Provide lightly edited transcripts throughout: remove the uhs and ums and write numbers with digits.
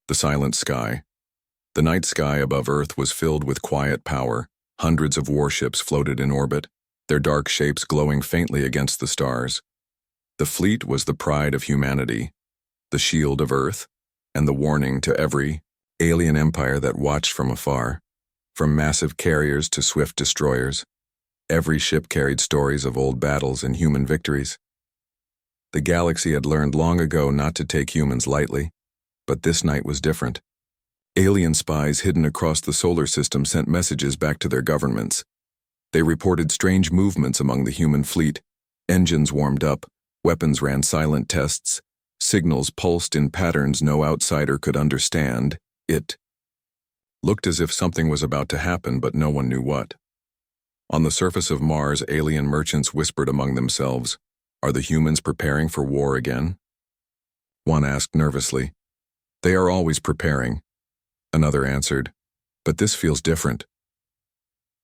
The silent sky. The night sky above Earth was filled with quiet power. Hundreds of warships floated in orbit, their dark shapes glowing faintly against the stars. The fleet was the pride of humanity, the shield of Earth, and the warning to every alien empire that watched from afar. From massive carriers to swift destroyers, every ship carried stories of old battles and human victories. The galaxy had learned long ago not to take humans lightly, but this night was different. Alien spies hidden across the solar system sent messages back to their governments. They reported strange movements among the human fleet. Engines warmed up, weapons ran silent tests, signals pulsed in patterns no outsider could understand. It looked as if something was about to happen, but no one knew what. On the surface of Mars, alien merchants whispered among themselves, "Are the humans preparing for war again?" One asked nervously, "They are always preparing." Another answered, "But this feels different."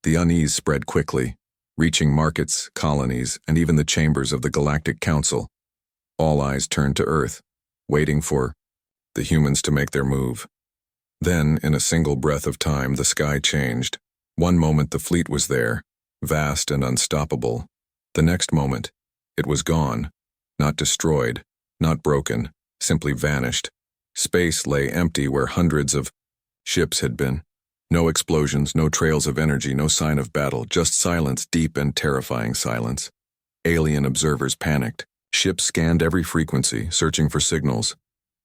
The unease spread quickly, reaching markets, colonies, and even the chambers of the Galactic Council. All eyes turned to Earth, waiting for the humans to make their move. Then, in a single breath of time, the sky changed. One moment the fleet was there, vast and unstoppable. The next moment, it was gone, not destroyed, not broken, simply vanished. Space lay empty where hundreds of ships had been. No explosions, no trails of energy, no sign of battle, just silence, deep and terrifying silence. Alien observers panicked. Ships scanned every frequency, searching for signals.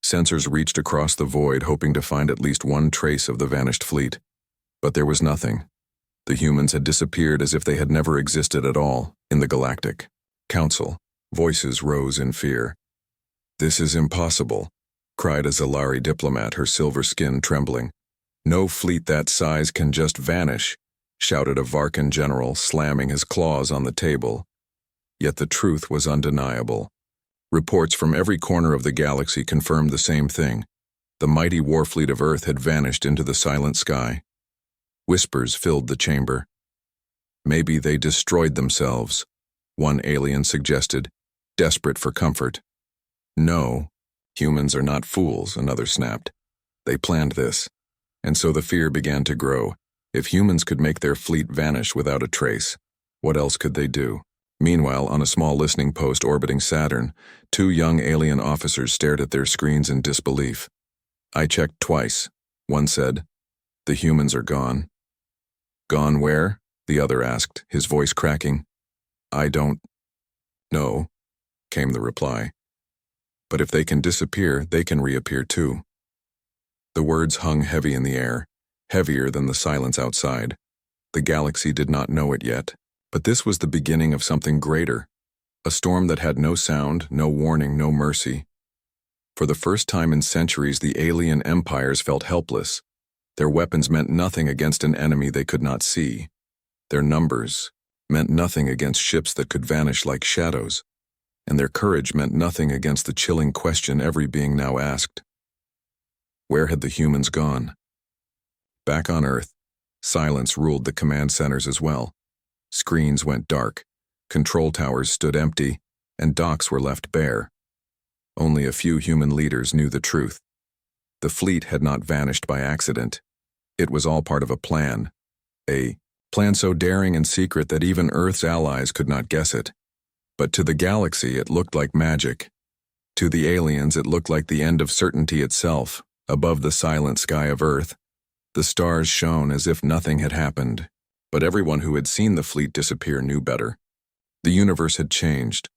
Sensors reached across the void, hoping to find at least one trace of the vanished fleet. But there was nothing. The humans had disappeared as if they had never existed at all. In the Galactic Council, voices rose in fear. "This is impossible," cried a Zalari diplomat, her silver skin trembling. "No fleet that size can just vanish," shouted a Varkan general, slamming his claws on the table. Yet the truth was undeniable. Reports from every corner of the galaxy confirmed the same thing. The mighty warfleet of Earth had vanished into the silent sky. Whispers filled the chamber. "Maybe they destroyed themselves," one alien suggested, desperate for comfort. "No, humans are not fools," another snapped. "They planned this." And so the fear began to grow. If humans could make their fleet vanish without a trace, what else could they do? Meanwhile, on a small listening post orbiting Saturn, two young alien officers stared at their screens in disbelief. "I checked twice," one said. "The humans are gone." "Gone where?" the other asked, his voice cracking. "I don't know," came the reply. "But if they can disappear, they can reappear too." The words hung heavy in the air, heavier than the silence outside. The galaxy did not know it yet, but this was the beginning of something greater, a storm that had no sound, no warning, no mercy. For the first time in centuries, the alien empires felt helpless. Their weapons meant nothing against an enemy they could not see. Their numbers meant nothing against ships that could vanish like shadows, and their courage meant nothing against the chilling question every being now asked. Where had the humans gone? Back on Earth, silence ruled the command centers as well. Screens went dark, control towers stood empty, and docks were left bare. Only a few human leaders knew the truth. The fleet had not vanished by accident. It was all part of a plan so daring and secret that even Earth's allies could not guess it. But to the galaxy, it looked like magic. To the aliens, it looked like the end of certainty itself. Above the silent sky of Earth, the stars shone as if nothing had happened. But everyone who had seen the fleet disappear knew better. The universe had changed.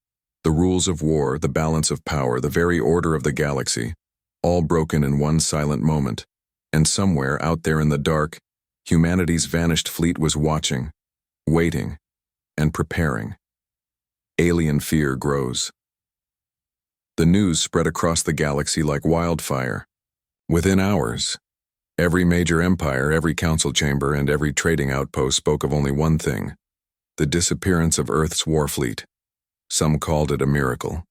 The rules of war, the balance of power, the very order of the galaxy, all broken in one silent moment. And somewhere out there in the dark, humanity's vanished fleet was watching, waiting, and preparing. Alien fear grows. The news spread across the galaxy like wildfire. Within hours, every major empire, every council chamber, and every trading outpost spoke of only one thing: the disappearance of Earth's warfleet. Some called it a miracle.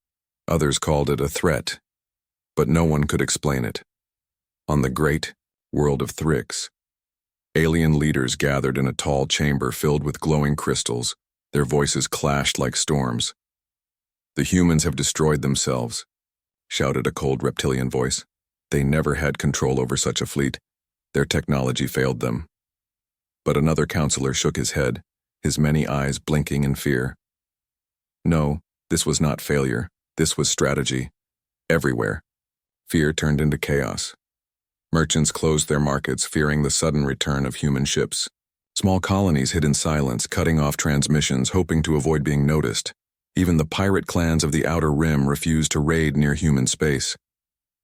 Others called it a threat. But no one could explain it. On the great world of Thrix, alien leaders gathered in a tall chamber filled with glowing crystals. Their voices clashed like storms. "The humans have destroyed themselves," shouted a cold reptilian voice. They never had control over such a fleet. Their technology failed them. But another counselor shook his head, his many eyes blinking in fear. No, this was not failure. This was strategy. Everywhere. Fear turned into chaos. Merchants closed their markets, fearing the sudden return of human ships. Small colonies hid in silence, cutting off transmissions, hoping to avoid being noticed. Even the pirate clans of the Outer Rim refused to raid near human space.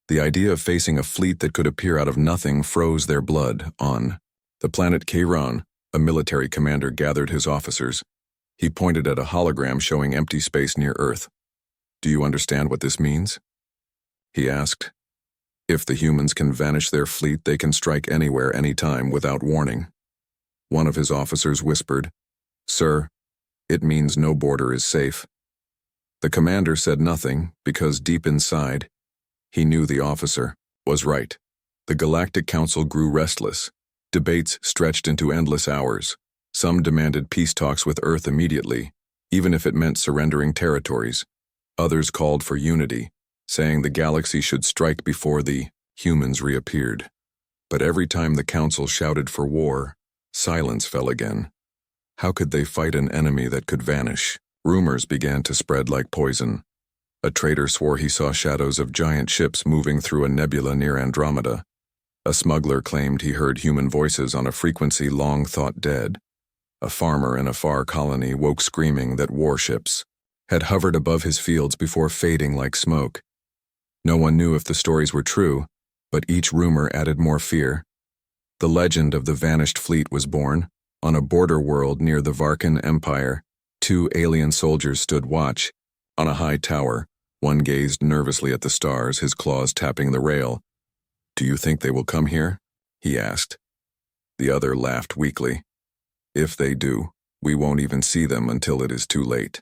The idea of facing a fleet that could appear out of nothing froze their blood. On the planet Chiron, a military commander gathered his officers. He pointed at a hologram showing empty space near Earth. "Do you understand what this means?" he asked. "If the humans can vanish their fleet, they can strike anywhere, anytime, without warning." One of his officers whispered, "Sir, it means no border is safe." The commander said nothing because deep inside, he knew the officer was right. The Galactic Council grew restless. Debates stretched into endless hours. Some demanded peace talks with Earth immediately, even if it meant surrendering territories. Others called for unity, saying the galaxy should strike before the humans reappeared. But every time the Council shouted for war, silence fell again. How could they fight an enemy that could vanish? Rumors began to spread like poison. A trader swore he saw shadows of giant ships moving through a nebula near Andromeda. A smuggler claimed he heard human voices on a frequency long thought dead. A farmer in a far colony woke screaming that warships had hovered above his fields before fading like smoke. No one knew if the stories were true, but each rumor added more fear. The legend of the vanished fleet was born. On a border world near the Varkan Empire, 2 alien soldiers stood watch. On a high tower, one gazed nervously at the stars, his claws tapping the rail. "Do you think they will come here?" he asked. The other laughed weakly. "If they do, we won't even see them until it is too late."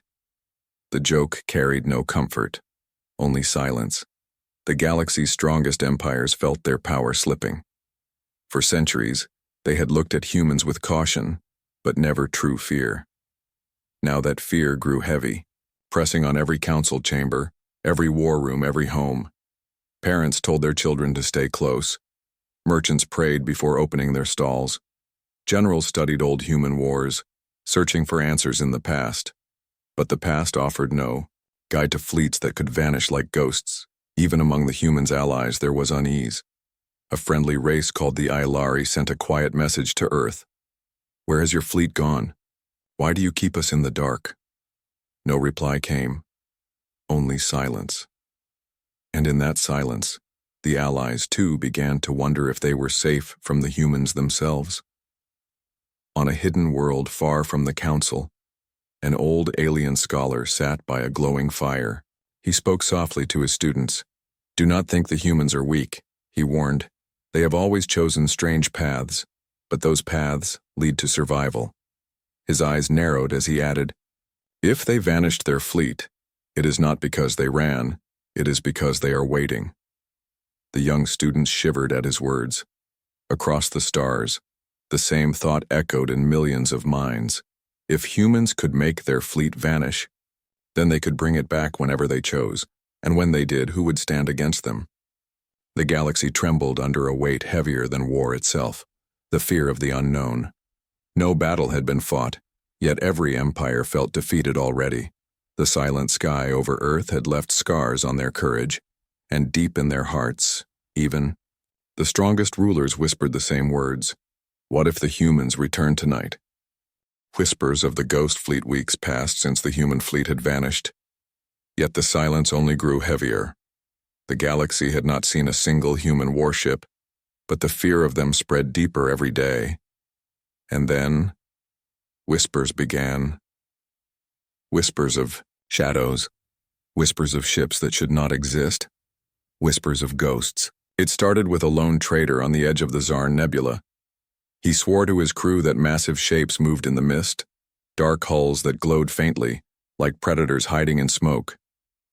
The joke carried no comfort, only silence. The galaxy's strongest empires felt their power slipping. For centuries, they had looked at humans with caution, but never true fear. Now that fear grew heavy, pressing on every council chamber, every war room, every home. Parents told their children to stay close. Merchants prayed before opening their stalls. Generals studied old human wars, searching for answers in the past. But the past offered no guide to fleets that could vanish like ghosts. Even among the humans' allies, there was unease. A friendly race called the Ilari sent a quiet message to Earth. "Where has your fleet gone? Why do you keep us in the dark?" No reply came, only silence. And in that silence, the allies too began to wonder if they were safe from the humans themselves. On a hidden world far from the Council, an old alien scholar sat by a glowing fire. He spoke softly to his students. "Do not think the humans are weak," he warned. "They have always chosen strange paths, but those paths lead to survival." His eyes narrowed as he added, "If they vanished their fleet, it is not because they ran, it is because they are waiting." The young students shivered at his words. Across the stars, the same thought echoed in millions of minds. If humans could make their fleet vanish, then they could bring it back whenever they chose, and when they did, who would stand against them? The galaxy trembled under a weight heavier than war itself, the fear of the unknown. No battle had been fought, yet every empire felt defeated already. The silent sky over Earth had left scars on their courage, and deep in their hearts, even, the strongest rulers whispered the same words. What if the humans returned tonight? Whispers of the ghost fleet weeks passed since the human fleet had vanished. Yet the silence only grew heavier. The galaxy had not seen a single human warship, but the fear of them spread deeper every day. And then, whispers began. Whispers of shadows, whispers of ships that should not exist, whispers of ghosts. It started with a lone trader on the edge of the Zarn Nebula. He swore to his crew that massive shapes moved in the mist, dark hulls that glowed faintly, like predators hiding in smoke.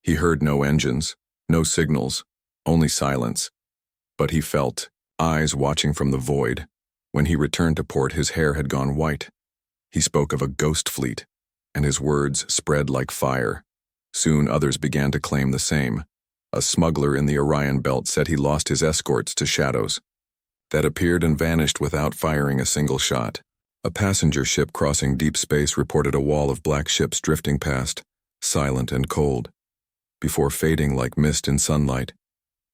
He heard no engines, no signals, only silence. But he felt eyes watching from the void. When he returned to port, his hair had gone white. He spoke of a ghost fleet, and his words spread like fire. Soon others began to claim the same. A smuggler in the Orion Belt said he lost his escorts to shadows that appeared and vanished without firing a single shot. A passenger ship crossing deep space reported a wall of black ships drifting past, silent and cold, before fading like mist in sunlight.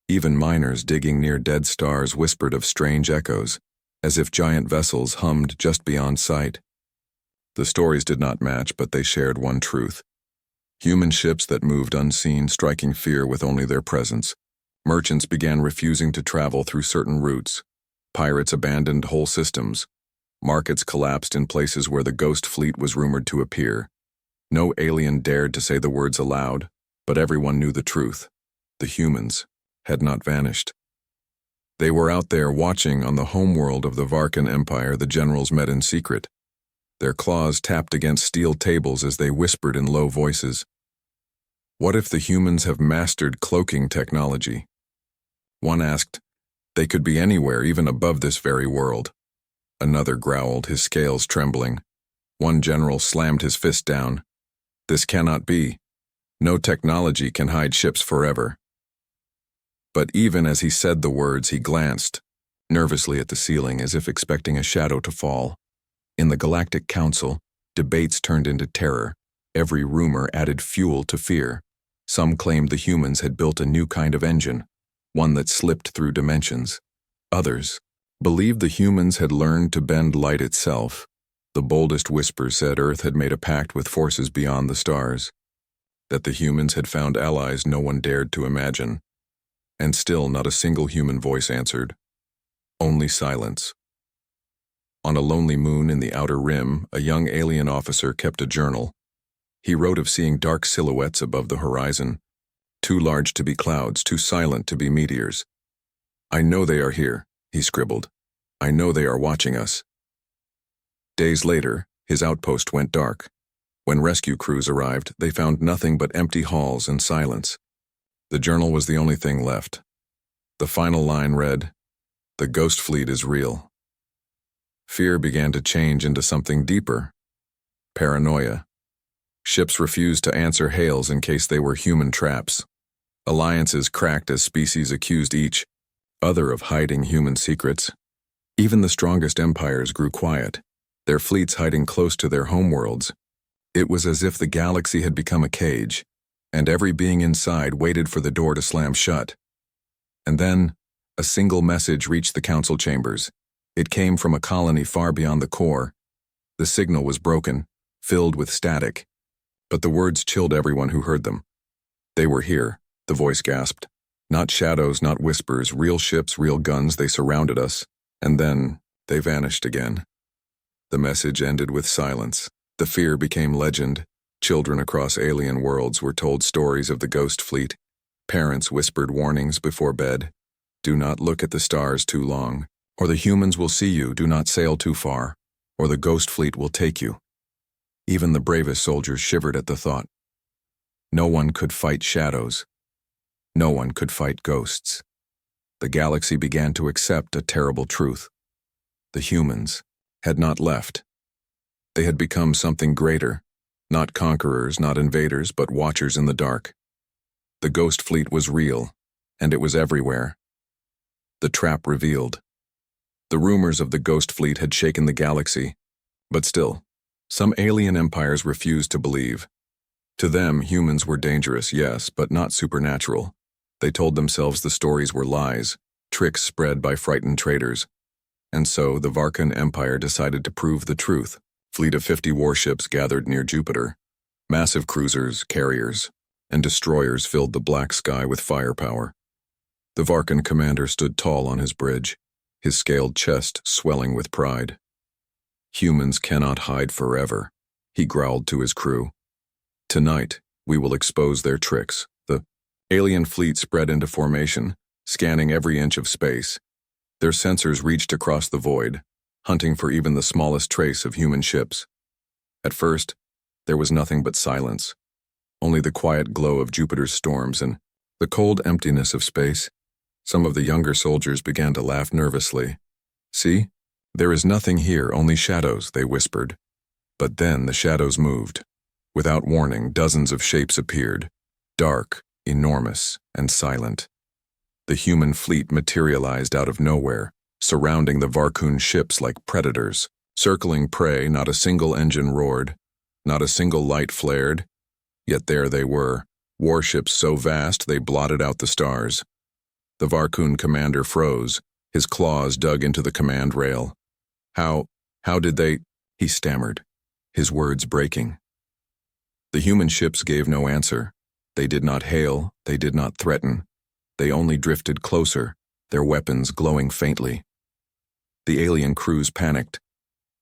Even miners digging near dead stars whispered of strange echoes, as if giant vessels hummed just beyond sight. The stories did not match, but they shared one truth. Human ships that moved unseen, striking fear with only their presence. Merchants began refusing to travel through certain routes. Pirates abandoned whole systems. Markets collapsed in places where the ghost fleet was rumored to appear. No alien dared to say the words aloud, but everyone knew the truth. The humans had not vanished. They were out there watching on the homeworld of the Varkan Empire. The generals met in secret. Their claws tapped against steel tables as they whispered in low voices. What if the humans have mastered cloaking technology? One asked, they could be anywhere, even above this very world. Another growled, his scales trembling. One general slammed his fist down. This cannot be. No technology can hide ships forever. But even as he said the words, he glanced nervously at the ceiling as if expecting a shadow to fall. In the Galactic Council, debates turned into terror. Every rumor added fuel to fear. Some claimed the humans had built a new kind of engine, one that slipped through dimensions. Others believed the humans had learned to bend light itself. The boldest whispers said Earth had made a pact with forces beyond the stars, that the humans had found allies no one dared to imagine. And still not a single human voice answered. Only silence. On a lonely moon in the outer rim, a young alien officer kept a journal. He wrote of seeing dark silhouettes above the horizon, too large to be clouds, too silent to be meteors. I know they are here, he scribbled. I know they are watching us. Days later, his outpost went dark. When rescue crews arrived, they found nothing but empty halls and silence. The journal was the only thing left. The final line read, "The ghost fleet is real." Fear began to change into something deeper. Paranoia. Ships refused to answer hails in case they were human traps. Alliances cracked as species accused each other of hiding human secrets. Even the strongest empires grew quiet, their fleets hiding close to their homeworlds. It was as if the galaxy had become a cage, and every being inside waited for the door to slam shut. And then, a single message reached the council chambers. It came from a colony far beyond the core. The signal was broken, filled with static, but the words chilled everyone who heard them. They were here, the voice gasped. Not shadows, not whispers, real ships, real guns. They surrounded us, and then they vanished again. The message ended with silence. The fear became legend. Children across alien worlds were told stories of the ghost fleet. Parents whispered warnings before bed. Do not look at the stars too long, or the humans will see you. Do not sail too far, or the ghost fleet will take you. Even the bravest soldiers shivered at the thought. No one could fight shadows. No one could fight ghosts. The galaxy began to accept a terrible truth. The humans had not left. They had become something greater, not conquerors, not invaders, but watchers in the dark. The ghost fleet was real, and it was everywhere. The trap revealed. The rumors of the ghost fleet had shaken the galaxy, but still, some alien empires refused to believe. To them, humans were dangerous, yes, but not supernatural. They told themselves the stories were lies, tricks spread by frightened traders. And so the Varkan Empire decided to prove the truth. Fleet of 50 warships gathered near Jupiter. Massive cruisers, carriers, and destroyers filled the black sky with firepower. The Varkan commander stood tall on his bridge, his scaled chest swelling with pride. Humans cannot hide forever, he growled to his crew. Tonight, we will expose their tricks. The alien fleet spread into formation, scanning every inch of space. Their sensors reached across the void, hunting for even the smallest trace of human ships. At first, there was nothing but silence, only the quiet glow of Jupiter's storms and the cold emptiness of space. Some of the younger soldiers began to laugh nervously. See, there is nothing here, only shadows, they whispered. But then the shadows moved. Without warning, dozens of shapes appeared, dark, enormous and silent. The human fleet materialized out of nowhere, surrounding the Varkun ships like predators. Circling prey, not a single engine roared, not a single light flared, yet there they were, warships so vast they blotted out the stars. The Varkun commander froze, his claws dug into the command rail. How did they? He stammered, his words breaking. The human ships gave no answer. They did not hail, they did not threaten. They only drifted closer, their weapons glowing faintly. The alien crews panicked.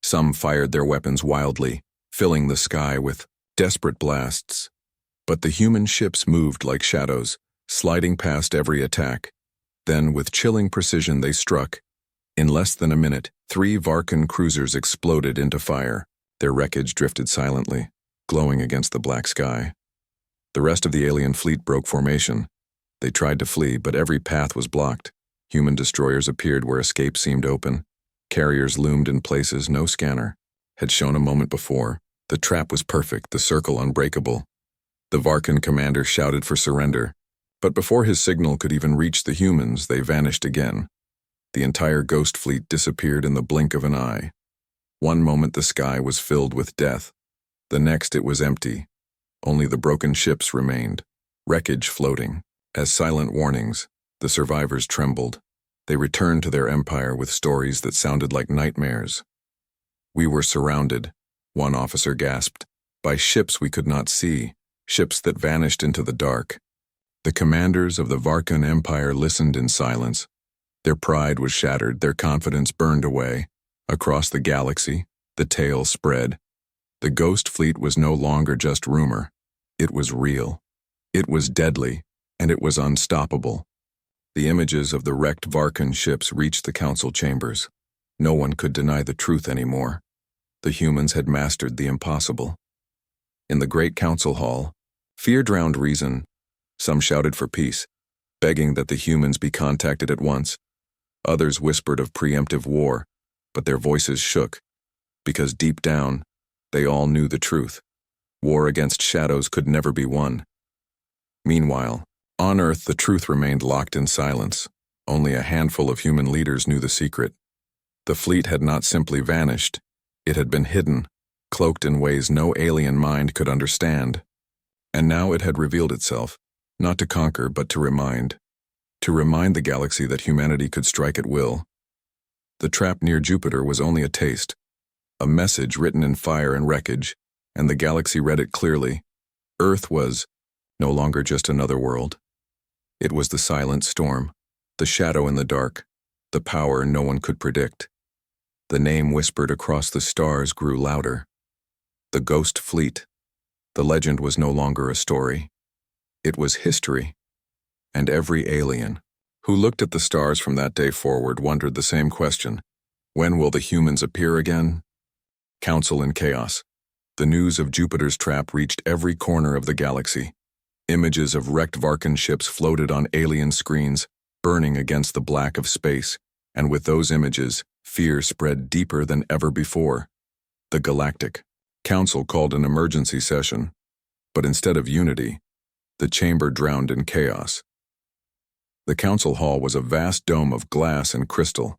Some fired their weapons wildly, filling the sky with desperate blasts. But the human ships moved like shadows, sliding past every attack. Then, with chilling precision, they struck. In less than a minute, 3 Varkun cruisers exploded into fire. Their wreckage drifted silently, glowing against the black sky. The rest of the alien fleet broke formation. They tried to flee, but every path was blocked. Human destroyers appeared where escape seemed open. Carriers loomed in places no scanner had shown a moment before. The trap was perfect, the circle unbreakable. The Varkun commander shouted for surrender, but before his signal could even reach the humans, they vanished again. The entire ghost fleet disappeared in the blink of an eye. One moment the sky was filled with death. The next it was empty. Only the broken ships remained, wreckage floating. As silent warnings, the survivors trembled. They returned to their empire with stories that sounded like nightmares. "We were surrounded," one officer gasped, "by ships we could not see, ships that vanished into the dark." The commanders of the Varkun Empire listened in silence. Their pride was shattered, their confidence burned away. Across the galaxy, the tale spread. The ghost fleet was no longer just rumor. It was real. It was deadly, and it was unstoppable. The images of the wrecked Varkun ships reached the council chambers. No one could deny the truth anymore. The humans had mastered the impossible. In the great council hall, fear drowned reason. Some shouted for peace, begging that the humans be contacted at once. Others whispered of preemptive war, but their voices shook, because deep down, they all knew the truth. War against shadows could never be won. Meanwhile, on Earth, the truth remained locked in silence. Only a handful of human leaders knew the secret. The fleet had not simply vanished. It had been hidden, cloaked in ways no alien mind could understand. And now it had revealed itself, not to conquer, but to remind. To remind the galaxy that humanity could strike at will. The trap near Jupiter was only a taste, a message written in fire and wreckage, and the galaxy read it clearly. Earth was no longer just another world. It was the silent storm, the shadow in the dark, the power no one could predict. The name whispered across the stars grew louder. The Ghost Fleet. The legend was no longer a story. It was history. And every alien who looked at the stars from that day forward wondered the same question. When will the humans appear again? Council in chaos. The news of Jupiter's trap reached every corner of the galaxy. Images of wrecked Varkun ships floated on alien screens, burning against the black of space, and with those images, fear spread deeper than ever before. The Galactic Council called an emergency session, but instead of unity, the chamber drowned in chaos. The council hall was a vast dome of glass and crystal.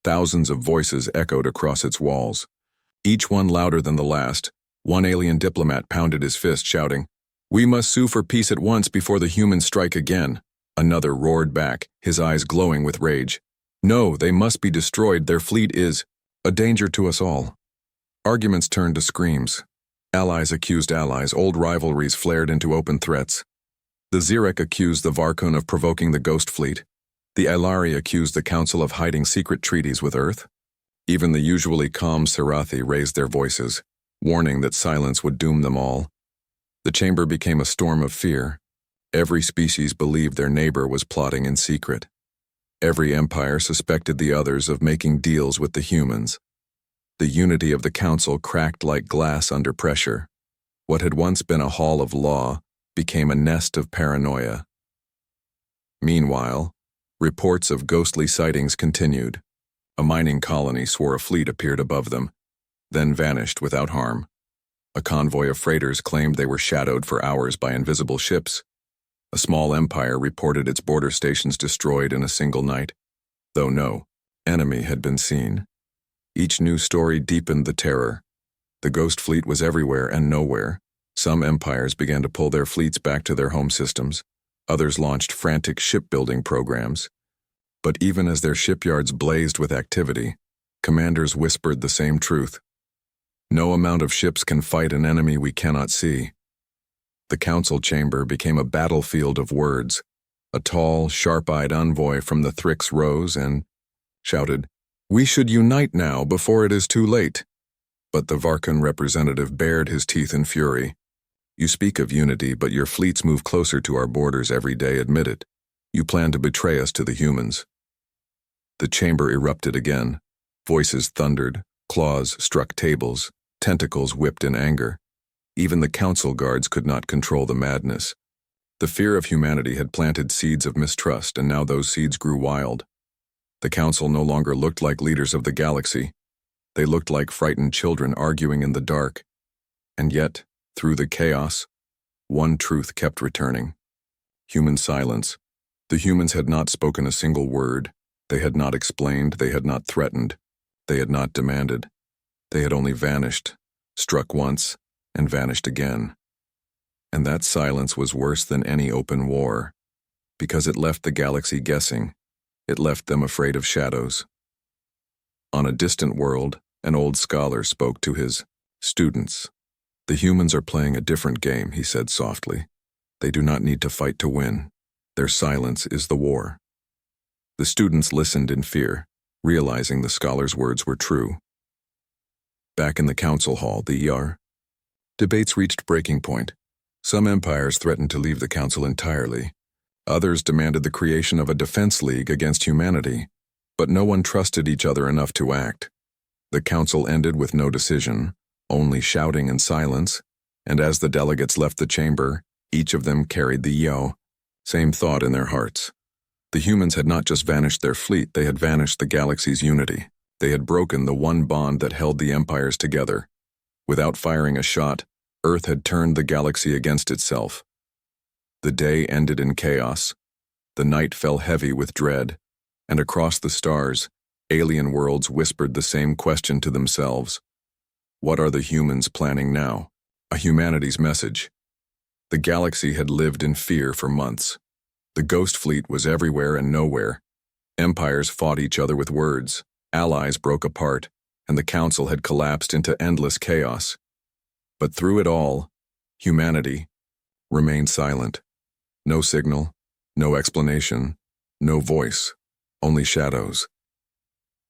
Thousands of voices echoed across its walls, each one louder than the last. One alien diplomat pounded his fist, shouting, "We must sue for peace at once before the humans strike again." Another roared back, his eyes glowing with rage, "No, they must be destroyed. Their fleet is a danger to us all." Arguments turned to screams. Allies accused allies, old rivalries flared into open threats. The Zirek accused the Varkun of provoking the Ghost Fleet. The Ilari accused the Council of hiding secret treaties with Earth. Even the usually calm Serathi raised their voices, warning that silence would doom them all. The chamber became a storm of fear. Every species believed their neighbor was plotting in secret. Every empire suspected the others of making deals with the humans. The unity of the council cracked like glass under pressure. What had once been a hall of law became a nest of paranoia. Meanwhile, reports of ghostly sightings continued. A mining colony swore a fleet appeared above them, then vanished without harm. A convoy of freighters claimed they were shadowed for hours by invisible ships. A small empire reported its border stations destroyed in a single night, though no enemy had been seen. Each new story deepened the terror. The ghost fleet was everywhere and nowhere. Some empires began to pull their fleets back to their home systems. Others launched frantic shipbuilding programs. But even as their shipyards blazed with activity, commanders whispered the same truth. No amount of ships can fight an enemy we cannot see. The council chamber became a battlefield of words. A tall, sharp-eyed envoy from the Thrix rose and shouted, "We should unite now before it is too late." But the Varkan representative bared his teeth in fury. "You speak of unity, but your fleets move closer to our borders every day, admit it. You plan to betray us to the humans." The chamber erupted again. Voices thundered, claws struck tables, tentacles whipped in anger. Even the council guards could not control the madness. The fear of humanity had planted seeds of mistrust, and now those seeds grew wild. The council no longer looked like leaders of the galaxy. They looked like frightened children arguing in the dark. And yet, through the chaos, one truth kept returning. Human silence. The humans had not spoken a single word. They had not explained, they had not threatened, they had not demanded. They had only vanished, struck once, and vanished again. And that silence was worse than any open war, because it left the galaxy guessing. It left them afraid of shadows. On a distant world, an old scholar spoke to his students. "The humans are playing a different game," he said softly. "They do not need to fight to win. Their silence is the war." The students listened in fear, realizing the scholar's words were true. Back in the council hall, the debates reached breaking point. Some empires threatened to leave the council entirely. Others demanded the creation of a defense league against humanity, but no one trusted each other enough to act. The council ended with no decision, only shouting and silence, and as the delegates left the chamber, each of them carried the same thought in their hearts. The humans had not just vanished their fleet, they had vanished the galaxy's unity. They had broken the one bond that held the empires together. Without firing a shot, Earth had turned the galaxy against itself. The day ended in chaos. The night fell heavy with dread, and across the stars, alien worlds whispered the same question to themselves. What are the humans planning now? A humanity's message. The galaxy had lived in fear for months. The ghost fleet was everywhere and nowhere. Empires fought each other with words, allies broke apart, and the council had collapsed into endless chaos. But through it all, humanity remained silent. No signal, no explanation, no voice, only shadows.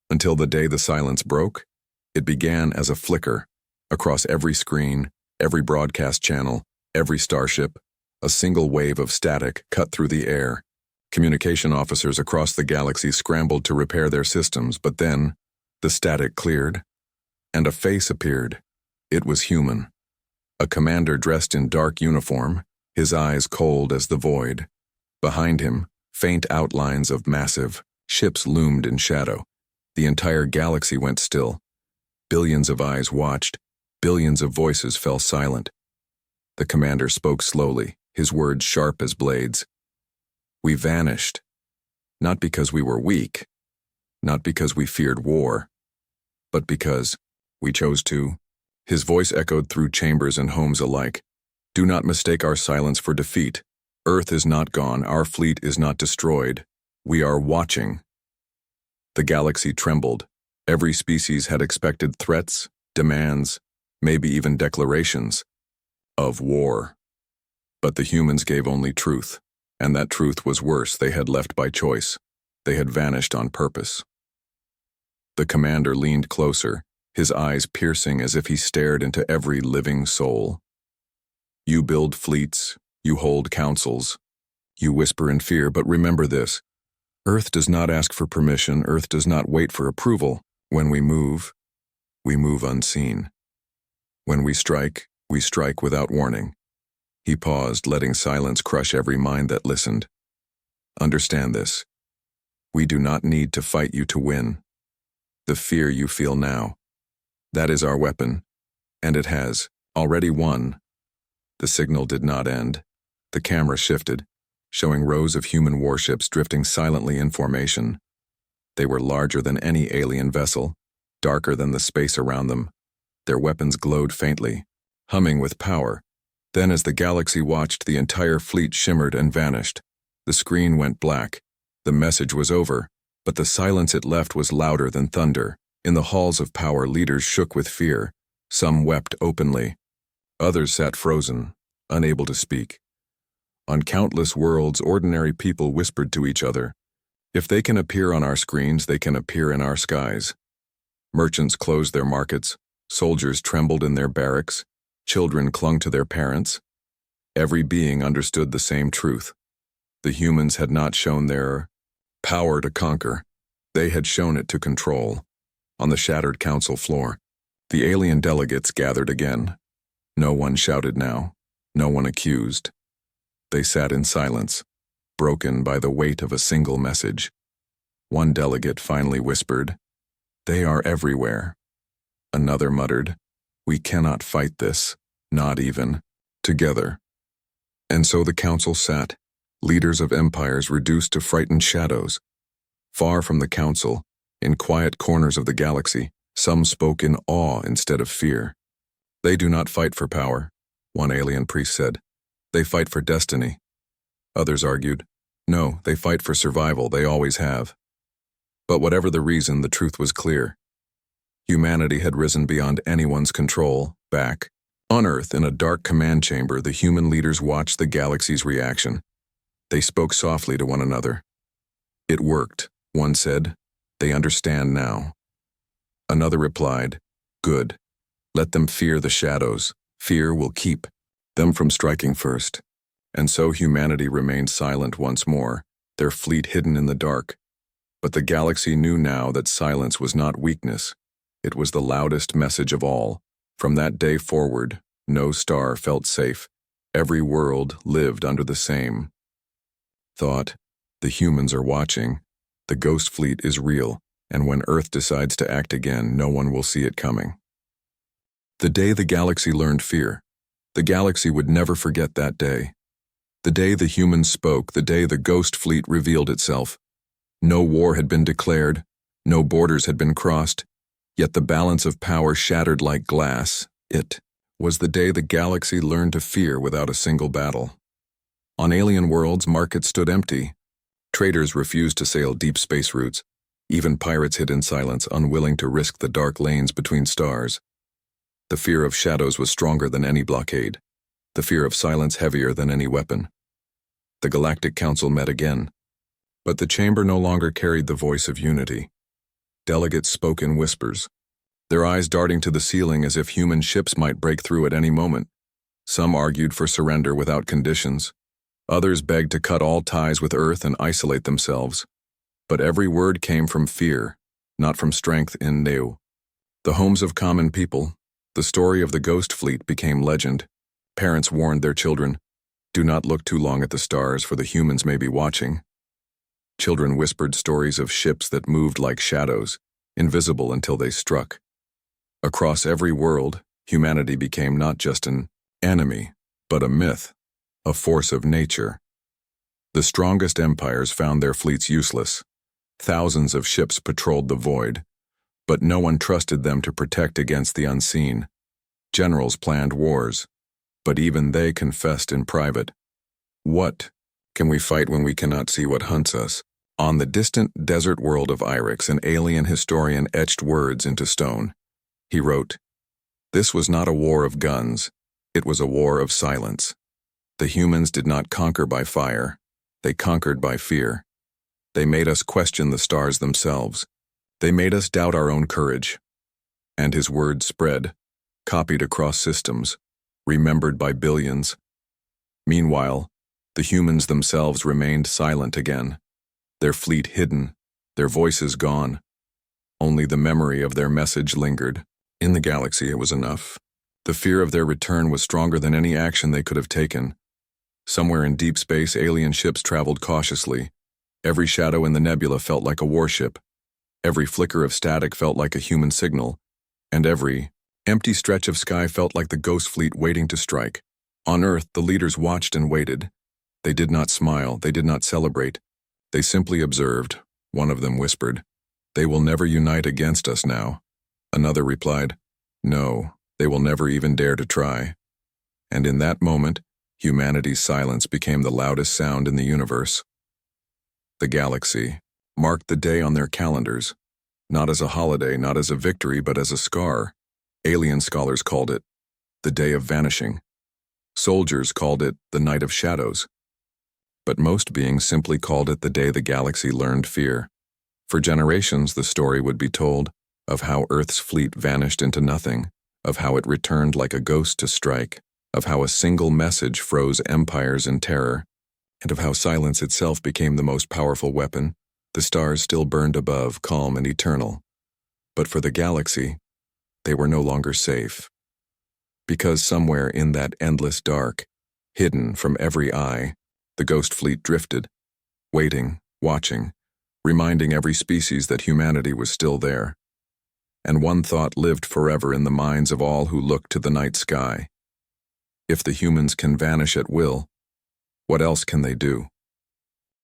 Until the day the silence broke, it began as a flicker. Across every screen, every broadcast channel, every starship, a single wave of static cut through the air. Communication officers across the galaxy scrambled to repair their systems, but then the static cleared, and a face appeared. It was human. A commander dressed in dark uniform, his eyes cold as the void. Behind him, faint outlines of massive ships loomed in shadow. The entire galaxy went still. Billions of eyes watched. Billions of voices fell silent. The commander spoke slowly, his words sharp as blades. "We vanished. Not because we were weak. Not because we feared war. But because we chose to." His voice echoed through chambers and homes alike. "Do not mistake our silence for defeat. Earth is not gone, our fleet is not destroyed. We are watching." The galaxy trembled. Every species had expected threats, demands, maybe even declarations of war. But the humans gave only truth, and that truth was worse. They had left by choice. They had vanished on purpose. The commander leaned closer, his eyes piercing as if he stared into every living soul. "You build fleets, you hold councils, you whisper in fear, but remember this. Earth does not ask for permission, Earth does not wait for approval. When we move unseen. When we strike without warning." He paused, letting silence crush every mind that listened. "Understand this. We do not need to fight you to win. The fear you feel now, that is our weapon, and it has already won." The signal did not end. The camera shifted. showing rows of human warships drifting silently in formation. They were larger than any alien vessel, darker than the space around them. Their weapons glowed faintly, humming with power. Then as the galaxy watched, the entire fleet shimmered and vanished. The screen went black. The message was over, but the silence it left was louder than thunder. In the halls of power, leaders shook with fear. Some wept openly. Others sat frozen, unable to speak. On countless worlds, ordinary people whispered to each other, "If they can appear on our screens, they can appear in our skies." Merchants closed their markets. Soldiers trembled in their barracks. Children clung to their parents. Every being understood the same truth. The humans had not shown their power to conquer. They had shown it to control. On the shattered council floor, the alien delegates gathered again. No one shouted now. No one accused. They sat in silence, broken by the weight of a single message. One delegate finally whispered, "They are everywhere." Another muttered, "We cannot fight this, not even together." And so the council sat, leaders of empires reduced to frightened shadows. Far from the council, in quiet corners of the galaxy, some spoke in awe instead of fear. "They do not fight for power," one alien priest said. "They fight for destiny." Others argued, "No, they fight for survival, they always have." But whatever the reason, the truth was clear. Humanity had risen beyond anyone's control. Back on Earth, in a dark command chamber, the human leaders watched the galaxy's reaction. They spoke softly to one another. "It worked," one said. "They understand now." Another replied, "Good. Let them fear the shadows. Fear will keep them from striking first." And so humanity remained silent once more, their fleet hidden in the dark. But the galaxy knew now that silence was not weakness. It was the loudest message of all. From that day forward, no star felt safe. Every world lived under the same thought: the humans are watching. The ghost fleet is real, and when Earth decides to act again, no one will see it coming. The day the galaxy learned fear, the galaxy would never forget that day. The day the humans spoke, the day the ghost fleet revealed itself. No war had been declared, no borders had been crossed, yet the balance of power shattered like glass. It was the day the galaxy learned to fear without a single battle. On alien worlds, markets stood empty. Traders refused to sail deep space routes. Even pirates hid in silence, unwilling to risk the dark lanes between stars. The fear of shadows was stronger than any blockade. The fear of silence heavier than any weapon. The Galactic Council met again. But the chamber no longer carried the voice of unity. Delegates spoke in whispers, their eyes darting to the ceiling as if human ships might break through at any moment. Some argued for surrender without conditions. Others begged to cut all ties with Earth and isolate themselves. But every word came from fear, not from strength in Neu. The homes of common people, the story of the ghost fleet became legend. Parents warned their children, "Do not look too long at the stars, for the humans may be watching." Children whispered stories of ships that moved like shadows, invisible until they struck. Across every world, humanity became not just an enemy, but a myth, a force of nature. The strongest empires found their fleets useless. Thousands of ships patrolled the void, but no one trusted them to protect against the unseen. Generals planned wars, but even they confessed in private. What can we fight when we cannot see what hunts us? On the distant desert world of Irix, an alien historian etched words into stone. He wrote, "This was not a war of guns, it was a war of silence. The humans did not conquer by fire, they conquered by fear. They made us question the stars themselves. They made us doubt our own courage." And his words spread, copied across systems, remembered by billions. Meanwhile, the humans themselves remained silent again, their fleet hidden, their voices gone. Only the memory of their message lingered. In the galaxy, it was enough. The fear of their return was stronger than any action they could have taken. Somewhere in deep space, alien ships traveled cautiously. Every shadow in the nebula felt like a warship. Every flicker of static felt like a human signal. And every empty stretch of sky felt like the ghost fleet waiting to strike. On Earth, the leaders watched and waited. They did not smile, they did not celebrate. They simply observed. One of them whispered, "They will never unite against us now." Another replied, "No, they will never even dare to try." And in that moment, humanity's silence became the loudest sound in the universe. The galaxy marked the day on their calendars, not as a holiday, not as a victory, but as a scar. Alien scholars called it the Day of Vanishing. Soldiers called it the Night of Shadows. But most beings simply called it the day the galaxy learned fear. For generations, the story would be told of how Earth's fleet vanished into nothing, of how it returned like a ghost to strike, of how a single message froze empires in terror, and of how silence itself became the most powerful weapon. The stars still burned above, calm and eternal. But for the galaxy, they were no longer safe. Because somewhere in that endless dark, hidden from every eye, the ghost fleet drifted, waiting, watching, reminding every species that humanity was still there. And one thought lived forever in the minds of all who looked to the night sky. If the humans can vanish at will, what else can they do?